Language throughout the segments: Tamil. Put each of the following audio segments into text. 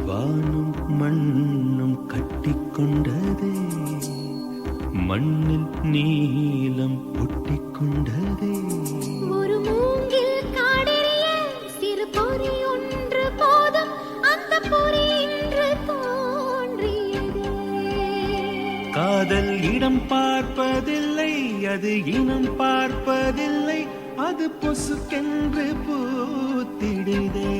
வானும் மண்ணும் கட்டிக்கொண்டதே, மண்ணில் நீலம் ஒட்டிக்கொண்டதே. ஒரு மூங்கில் காடெரிய சிறு பொறி ஒன்று போதும், அந்த பொறி இன்று தோன்றியதே. காதல் இடம் பார்ப்பதில்லை, அது இனம் பார்ப்பதில்லை, அது பொசுக்கென்று பூத்திடுதே.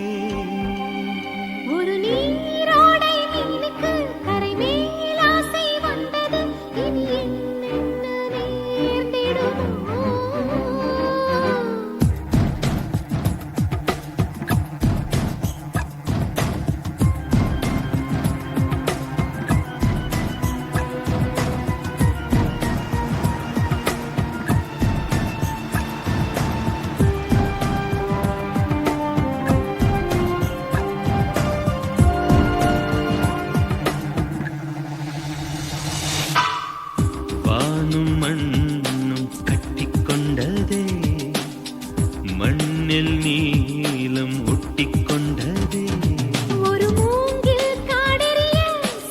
ஒரு நீரோடை மீனுக்கு கரை மேல் ஆசை வந்தது, இனி என்னென்ன நேர்ந்திடுமோ. வானும் மண்ணும் கட்டிக்கொண்டதே, மண்ணில் நீலம் ஒட்டிக்கொண்டதே. ஒரு மூங்கில் காடெரிய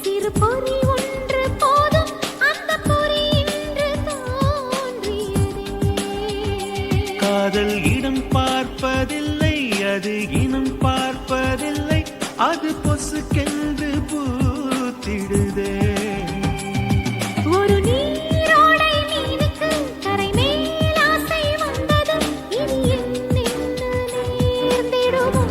சிறு பொறி ஒன்று போதும், அந்த பொறி இன்று தோன்றியதே. காதல் இடம் பார்ப்பதில்லை, அது இனம் பார்ப்பதில்லை, அது பொசுக்கென்று பூத்திடுதே. ஒரு நீரோடை மீனுக்கு கரை மேல் ஆசை வந்தது, இனி என்னென்ன நேர்ந்திடுமோ.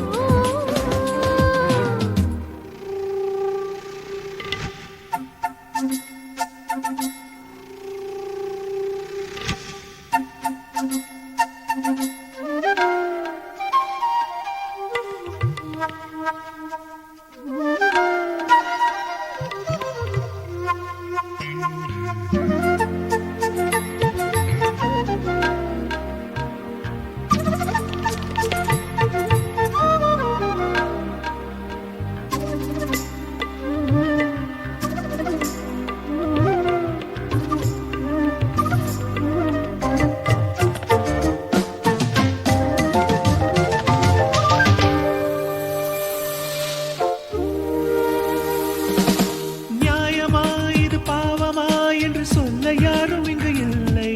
நியாயமா இது பாவமா என்று சொல்ல யாரும் இங்கு இல்லை.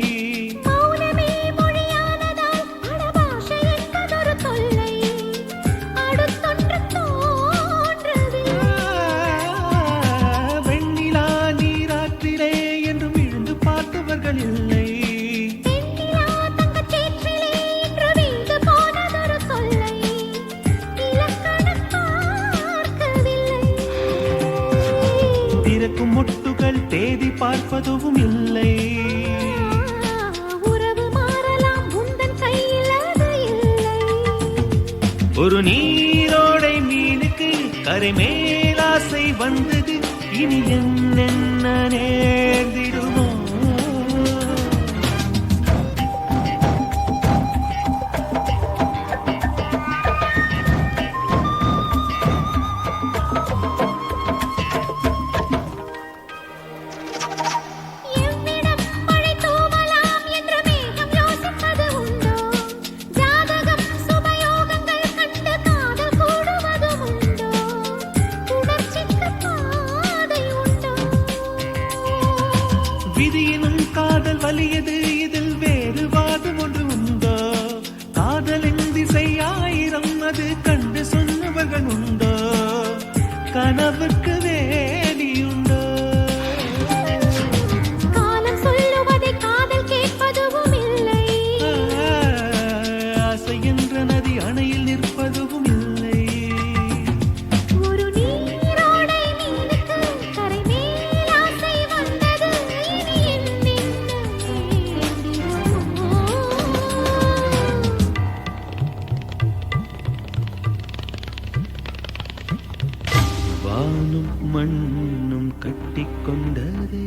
மௌனமே மொழியானதால் அடபாஷை என்பதொரு தொல்லை, அடுத்தொன்று தோன்றவில்லை. வெண்ணிலா நீராற்றிலே என்றும் விழுந்து பார்த்தவர்கள் இல்லை. வெண்ணிலா தங்கச் சேற்றிலே இன்று வீழ்ந்து போனதொரு தொல்லை, இலக்கணம் பார்க்கவில்லை. திறக்கும் மொட்டுகள் தேதி பார்ப்பதும் இல்லை. உறவு மாறலாம், உந்தன் கையில் அது இல்லை. ஒரு நீரோடை மீனுக்கு கரை மேல் ஆசை வந்தது, இனி என்னென்ன நேர்ந்திடுமோ. எவ்விடம் மழை தூவலாம் என்று மேகம் யோசிப்பது உண்டோ? ஜாதகம் சுபயோகங்கள் கண்டு காதல் கூடுவதும் உண்டோ? உணர்ச்சிக்கு பாதை உண்டோ? விதியினும் காதல் வலியது, இதில் வேறு வாதம் ஒன்று உண்டோ? காதலின் திசை ஆயிரம், அது கண்டு சொன்னவர்கள் உண்டோ? கனவுக்கு வேலியுண்டோ? காலம் சொல்லுவதை காதல் கேட்பதும் இல்லை. ஆசை என்ற நதி அணையில் நிற்பதும் இல்லை. ஒரு நீரோடை மீனுக்கு கரை மேல் ஆசை வந்தது, இனி என்னென்ன நேர்ந்திடுமோ. வானும் மண்ணும் கட்டிக்கொண்டதே,